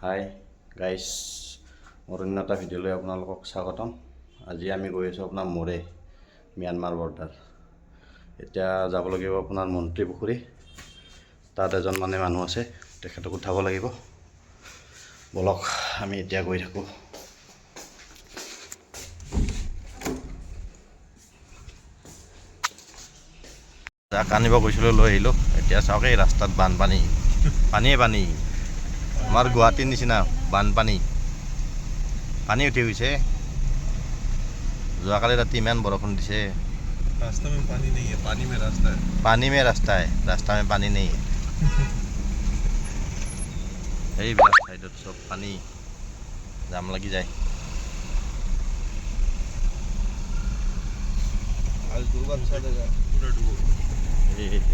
Hi guys, মোৰ অন্য এটা ভিডিঅ'লৈ আপোনালোকক স্বাগতম। আজি আমি গৈ আছোঁ আপোনাৰ মোৰে ম্যানমাৰ বৰ্ডাৰ। এতিয়া যাব লাগিব আপোনাৰ মন্ত্ৰী পুখুৰী। তাত এজন মানুহ আছে, তেখেতক উঠাব লাগিব। বলক আমি এতিয়া গৈ থাকোঁ। যাক আনিব গৈছিলোঁ লৈ আহিলোঁ। এতিয়া চাওক এই ৰাস্তাত বানপানী, পানীয়ে পানী। আমাৰ গুৱাহাটীৰ নিচিনা বানপানী, পানী উঠি গৈছে। যোৱাকালি ৰাতি ইমান বৰষুণ দিছে। रास्ता में पानी नहीं है, पानी में रास्ता है। पानी में रास्ता है, रास्ता में पानी नहीं है। এইবিলাক সাইডত সব পানী জাম লাগি যায়। आज डूबा अच्छा जगह, पूरा डूबो।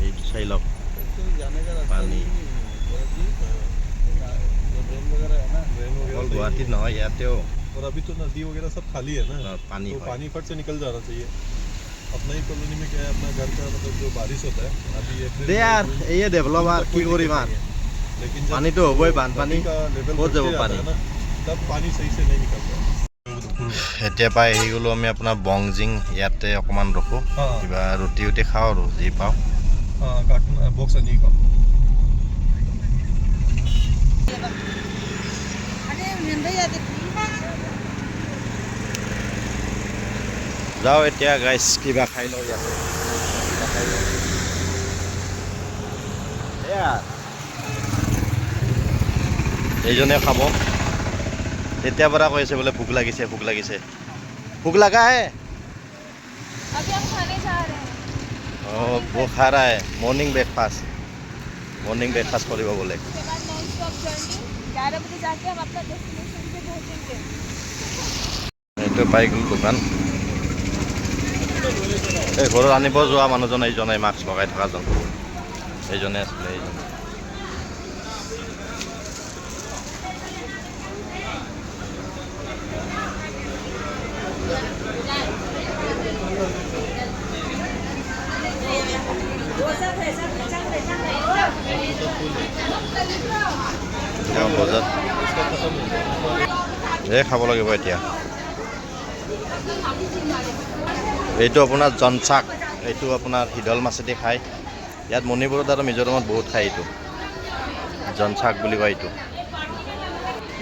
এইটো চাই লওক जाने का रास्ता पानी। ड्रेन वगैरह है ना, ड्रेन অকল वगैरह গুৱাহাটীত নহয়, ইয়াতেও और अभी तो नदी वगैरह सब खाली है ना, पानी तो है। पानी फट से निकल जाना चाहिए। अपना ही कॉलोनी में क्या है, अपना घर का मतलब जो बारिश होता है अभी एक দে আর এই ডেভেলপ আর কি করি মার लेकिन पानी तो होबई, बानपानी का लेवल ক'ত যাব পানী। ना तब पानी सही से नहीं निकलता। এতিয়া পাই আহি গ'লোঁ আমি আপোনাৰ বংজিং। ইয়াতে অকণমান ৰখোঁ, কিবা ৰুটি উটি খাওঁ আৰু যি পাওঁ। हाँ कार्टून बॉक्स नहीं का যাওঁ এতিয়া গাইছ, কিবা খাই লওঁ ইয়াতে। এইজনে খাব। তেতিয়াৰ পৰা কৈ আছে বোলে ভোক লাগিছে, ভোক লাগিছে। ভোক লগা হে? अभी हम खाने जा रहे हैं। অঁ, वो खा रहा है मॉर्निंग ब्रेकफास्ट। मॉर्निंग ब्रेकफास्ट কৰিব বোলে। उसके बाद नॉन स्टॉप जर्नी 11 बजे जाके हम अपना डेस्टिनेशन पे पहुंचेंगे। এইটো পাই গ'ল দোকান। এই ঘৰত আনিব যোৱা মানুহজন এইজনে, মাস্ক লগাই থকাজন এইজনে আছিলে। এইজনে বজাত এই খাব লাগিব এতিয়া। এইটো আপোনাৰ জনচাক, এইটো আপোনাৰ হিদল মাছেদি খায়। ইয়াত মণিপুৰত আৰু মিজোৰামত বহুত খায় এইটো, জনচাক বুলি কয় এইটো।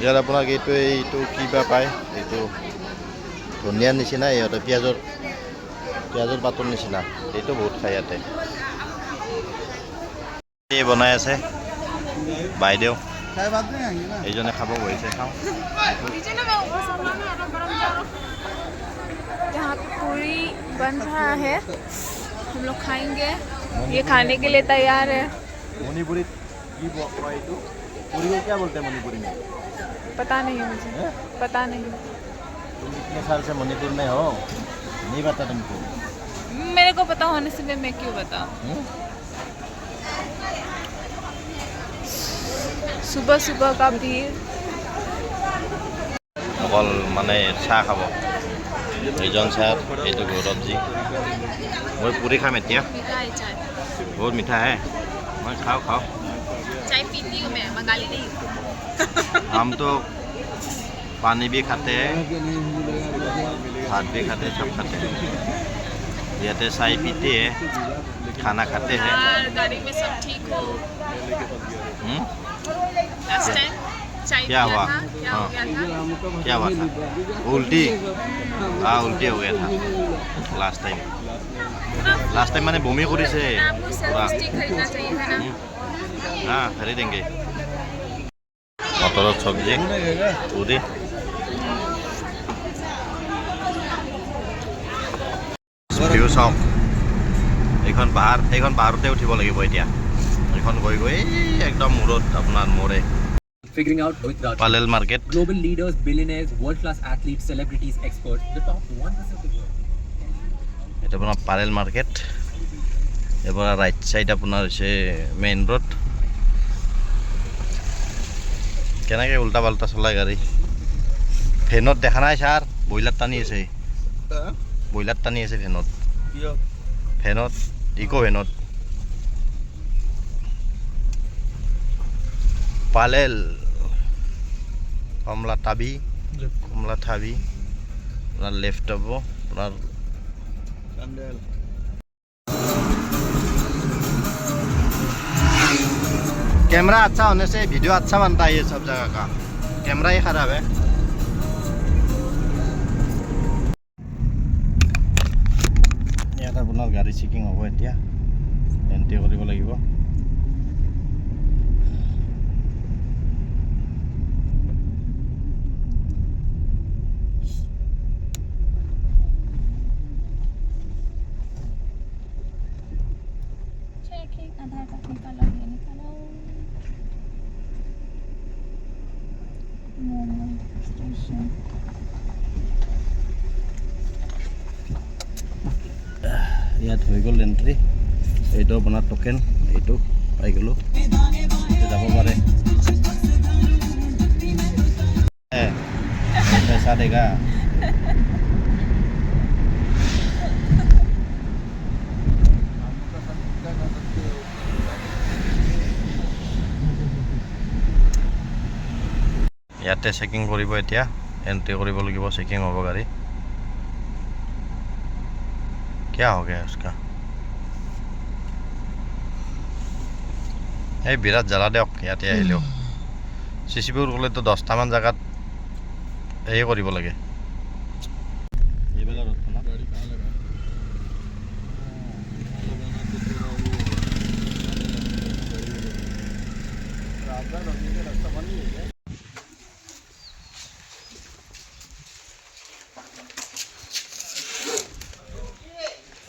ইয়াত আপোনাক এইটো কিবা পায়, এইটো ধনিয়াৰ নিচিনা, ইহঁতে পিঁয়াজৰ পাতৰ নিচিনা। এইটো বহুত খায় ইয়াতে। এই বনাই আছে বাইদেউ, এইজনে খাব বহিছে। খাওঁ। यहाँ पे पूरी बन रहा है, हम लोग खाएंगे। ये खाने के लिए तैयार है। मणिपुरी की पूरी को क्या बोलते हैं मणिपुरी में? पता नहीं है मुझे, पता नहीं। तुम कितने साल से मणिपुर में हो? नहीं पता तुमको? मेरे को पता होने से मैं क्यों बताऊं। सुबह सुबह का भीड़। অকল মানে চাহ খাব এইজন ছাৰ, এইটো গৌৰৱজী। মই পুৰি খাম এতিয়া। मीठा है चाय। बहुत मीठा है। मैं खाओ। चाय पीती हूँ मैं, बंगाली नहीं हूँ। हम तो पानी भी खाते हैं, भात भी खाते हैं, सब खाते हैं। याते चाय पीते हैं, खाना खाते हैं। यार गाड़ी में सब ठीक हो। लास्ट टाइम चाय क्या पिया हुआ? था, क्या हो गया था? क्या हुआ था? उल्टी? हाँ, उल्टी हो गया था लास्ट टाइम मैंने बमी কৰিছে आपको सेल्फी स्टिक खरीदना चाहिए था ना। हाँ, खरीदेंगे। मटरर सब्जी पूरी। ভিউ চাওক, এইখন পাহাৰতে উঠিব লাগিব এতিয়া। এইখন গৈ একদম মূৰত আপোনাৰ মোৰে। Figuring out with Raj. Palel market. Global leaders, billionaires, world-class athletes, celebrities, experts, the top 1% of the world. এটা আপোনাৰ পালেল মাৰ্কেট। এবাৰ ৰাইট চাইড আপোনাৰ হৈছে মেইন ৰোড। কেনেকৈ উল্টা পাল্টা চলাই গাড়ী। ফেনত দেখা নাই ছাৰ, ব্ৰইলাৰ টানি আছে ফেনত ইকো ভেনত। পালেল কমলা টাবি কমলা ঠাবি আপনার লেফট হব আপনার कैमरा अच्छा होने से वीडियो अच्छा बनता है ये सब जगह का कैमरा ही खराब है ইয়াত আপোনাৰ গাড়ী চেকিং হ'ব এতিয়া এন্ট্ৰি কৰিব লাগিব आधार कार्ड निकालो ये निकालो मोमो स्टेशन ইয়াত হৈ গ'ল এণ্ট্ৰি এইটো আপোনাৰ টোকেন এইটো পাই গ'লোঁ যাব পাৰে পইচা দেগা ইয়াতে চেকিং কৰিব এতিয়া এন্ট্ৰি কৰিব লাগিব চেকিং হ'ব গাড়ী क्या हो गया उसका এই বিৰাট জ্বালা দিয়ক ইয়াতে আহিলেও চিচিবিৰ গ'লেতো 10টামান জেগাত এই কৰিব লাগে এইবিলাক ৰ'দ না गाड़ी कहाँ लगा रास्ता बन नहीं है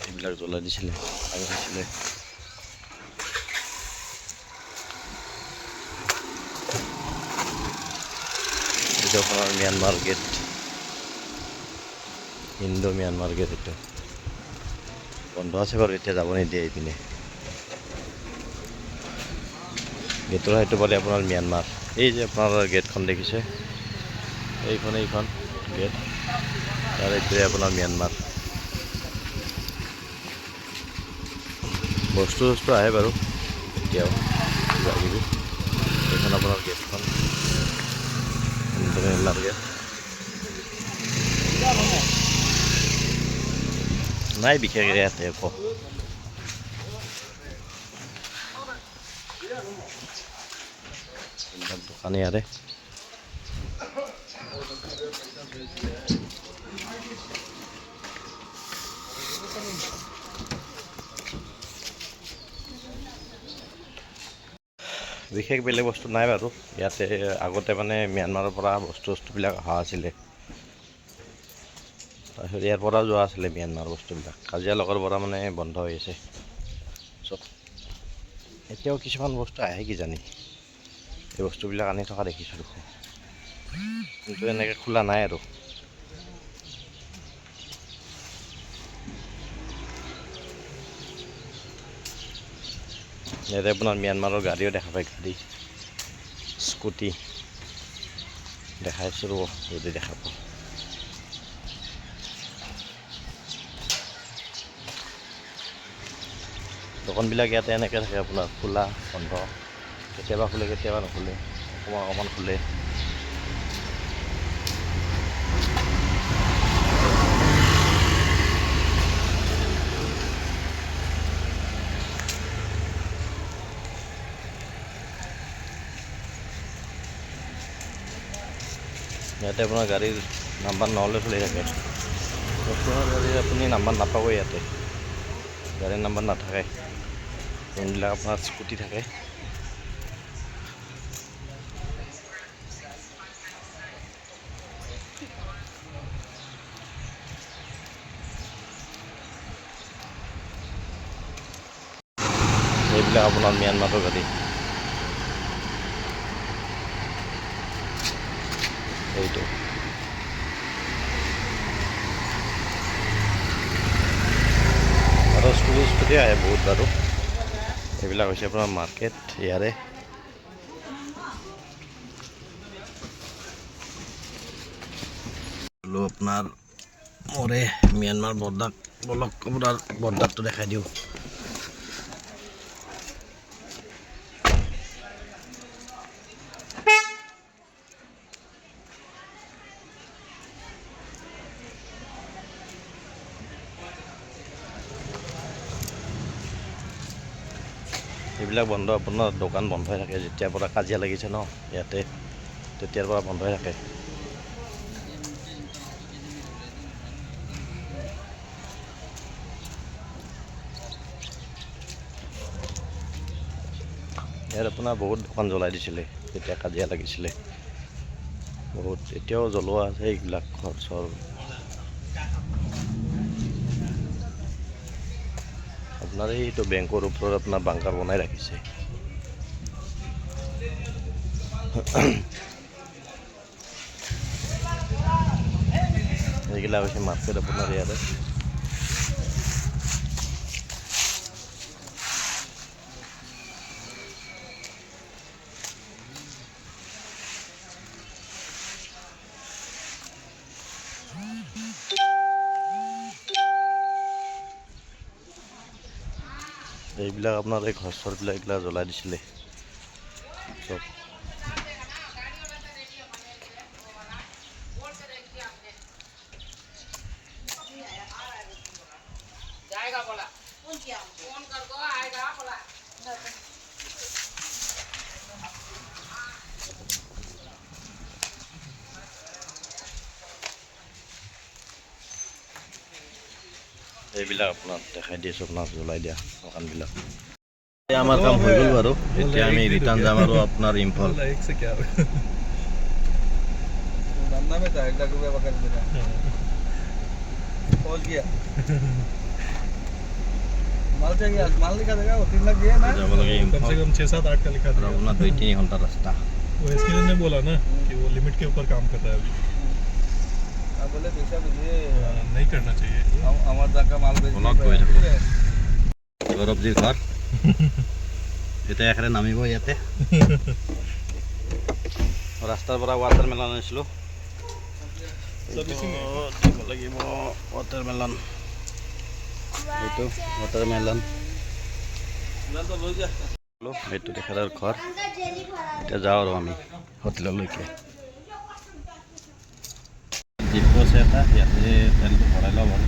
এইবিলাক জ্বলাই দিছিলে আৰু দিছিলে এইটো আপোনাৰ Myanmar gate Indo Myanmar gate এইটো বন্ধ আছে বাৰু এতিয়া যাব নিদিয়ে এইপিনে গেটৰ সেইটো পালে আপোনাৰ ম্যানমাৰ এই যে আপোনাৰ গেটখন দেখিছে এইখন গেট তাৰ এইটোৱে আপোনাৰ ম্যানমাৰ বস্তু আহে বাৰু এতিয়াও কিবা কিবি এইখন আপোনাৰ গেটখন ম্যানমাৰ গেট নাই বিশেষ ইয়াতে একো দোকান ইয়াতে বিশেষ বেলেগ বস্তু নাই বাৰু ইয়াতে আগতে মানে ম্যানমাৰৰ পৰা বস্তুবিলাক অহা আছিলে তাৰপিছত ইয়াৰ পৰা যোৱা আছিলে ম্যানমাৰ বস্তুবিলাক কাজিয়া লগৰ পৰা মানে বন্ধ হৈ আছে চব এতিয়াও কিছুমান বস্তু আহে কিজানি এই বস্তুবিলাক আনি থকা দেখিছোঁ দেখোন কিন্তু এনেকৈ খোলা নাই আৰু ইয়াতে আপোনাৰ ম্যানমাৰৰ গাড়ীও দেখা পায় গাড়ী স্কুটি দেখাইছোঁ ৰ'ব যদি দেখা পাওঁ দোকানবিলাক ইয়াতে এনেকৈ থাকে আপোনাৰ খোলা বন্ধ কেতিয়াবা খোলে কেতিয়াবা নখোলে অকণমান খোলে ইয়াতে আপোনাৰ গাড়ীৰ নাম্বাৰ নহ'লে চলি থাকে বৰ্তমান গাড়ীৰ আপুনি নাম্বাৰ নাপাব ইয়াতে গাড়ীৰ নাম্বাৰ নাথাকে যোনবিলাক আপোনাৰ স্কুটি থাকে এইবিলাক আপোনাৰ ম্যানমাৰৰ গাড়ী এইটো আৰু স্কুটি আহে বহুত বাৰু এইবিলাক হৈছে আপোনাৰ মাৰ্কেট ইয়াৰে আপোনাৰ মোৰে ম্যানমাৰ বৰ্ডাৰ বলক আপোনাৰ বৰ্ডাৰটো দেখাই দিওঁ এইবিলাক বন্ধ আপোনাৰ দোকান বন্ধ হৈ থাকে যেতিয়াৰ পৰা কাজিয়া লাগিছে ন ইয়াতে তেতিয়াৰ পৰা বন্ধ হৈ থাকে ইয়াত আপোনাৰ বহুত দোকান জ্বলাই দিছিলে যেতিয়া কাজিয়া লাগিছিলে বহুত এতিয়াও জ্বলোৱা আছে এইবিলাক ঘৰ চৰ আপোনাৰ এইটো বেংকৰ ওপৰত আপোনাৰ বাংকাৰ বনাই ৰাখিছে এইগিলা হৈছে মাৰ্কেট আপোনাৰ ইয়াতে এইবিলাক আপোনাৰ এই ঘৰ চৰবিলাক এইবিলাক জ্বলাই দিছিলে চব এইবিলাক আপোনাক দেখাই দিছোঁ আপোনাক জ্বলাই দিয়া দোকানবিলাক আমাৰ কাম হৈ গ'ল বাৰু এতিয়া আমি ৰিটাৰ্ণ যাম আৰু আপোনাৰ ইম্ফল एक से क्या धंधा में था 1 लाख रुपया पकड़ देना पहुंच गया माल चाहिए आज माल लिखा देगा वो 3 लाख दिया ना যাব লাগে कम ইম্ফল से कम 6-7-8 का लिखा আৰু था আপোনাৰ 2-3 ঘণ্টা ৰাস্তা वो एसके ने बोला ना कि वो लिमिट के ऊपर काम कर रहा है अभी आप बोले पैसा दीजिए नहीं करना चाहिए हमारे तक का माल बेच ब्लॉक कोई रखो। গৌৰৱজীৰ ঘৰ এতিয়া একেবাৰে নামিব ইয়াতে ৰাস্তাৰ পৰা ৱাটাৰমেলন আনিছিলোঁ দিব লাগিব ৱাটাৰমেলন এইটো ৱাটাৰমেলন এইটো তেখেতৰ ঘৰ এতিয়া যাওঁ আৰু আমি হোটেললৈকে ডিপো আছে এটা ইয়াতে তেলটো ভৰাই লওঁ বাৰু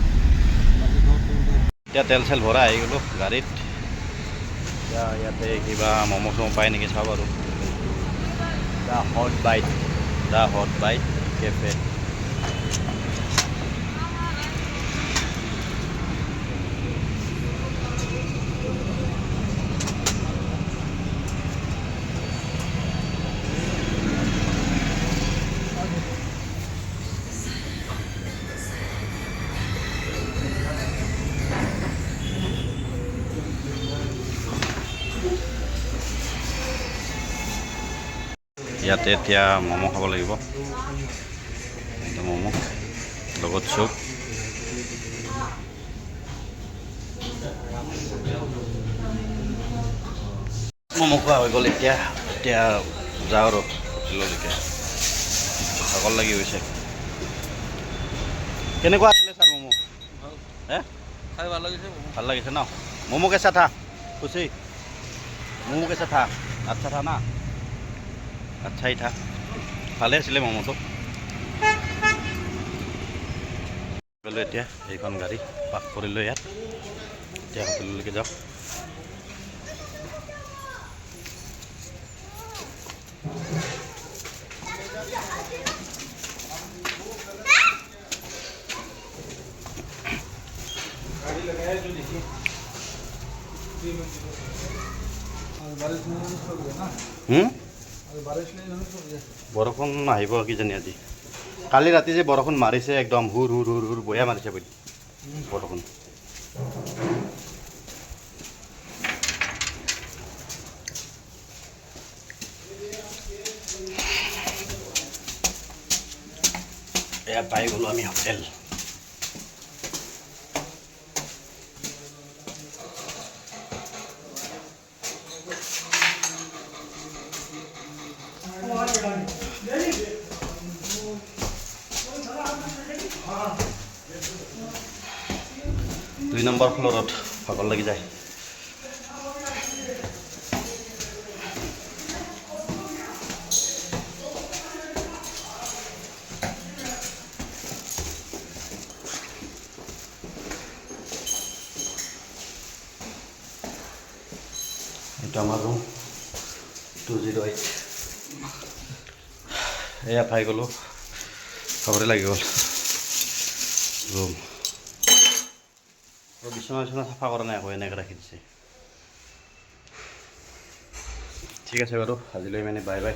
এতিয়া তেল চেল ভৰাই আহি গ'লোঁ গাড়ীত এতিয়া ইয়াতে কিবা ম'ম' চম' পায় নেকি চাওঁ বাৰু দ্য হট বাইট কেফে ইয়াতে এতিয়া ম'ম' খাব লাগিব এটা ম'ম' লগত চুপ ম'ম' খোৱা হৈ গ'ল এতিয়া যাওঁ আৰু হোটেললৈকে ভাগৰ লাগি গৈছে কেনেকুৱা আছিলে ছাৰ ম'ম' হে खाई वाला किसे ভাল লাগিছে ন ম'ম' কেঁচা থা খুচি ম'ম' কেঁচা থা আচ্ছা থা না আচ্ছাই থা ভালে আছিলে ম'ম'টো গ'লোঁ এতিয়া এইখন গাড়ী পাৰ্ক কৰিলোঁ ইয়াত এতিয়া হোটেললৈকে যাওঁ बारिश में छोड़ दिया ना बारिश में छोड़ दिया বৰষুণ আহিব কিজানি আজি কালি ৰাতি যে বৰষুণ মাৰিছে একদম হুৰ হুৰ হুৰ হুৰ বয়া মাৰিছে বুলি বৰষুণ এয়া পাই গ'লোঁ আমি হোটেল দুই নম্বৰ ফ্ল'ৰত ভাগৰ লাগি যায় এইটো আমাৰ ৰুম 208 এয়া পাই গ'লোঁ খাবতে লাগি গ'ল ৰুম বিছনা চাফা কৰা নাই আকৌ এনেকৈ ৰাখি দিছে ঠিক আছে বাৰু আজিলৈ মানে বাই বাই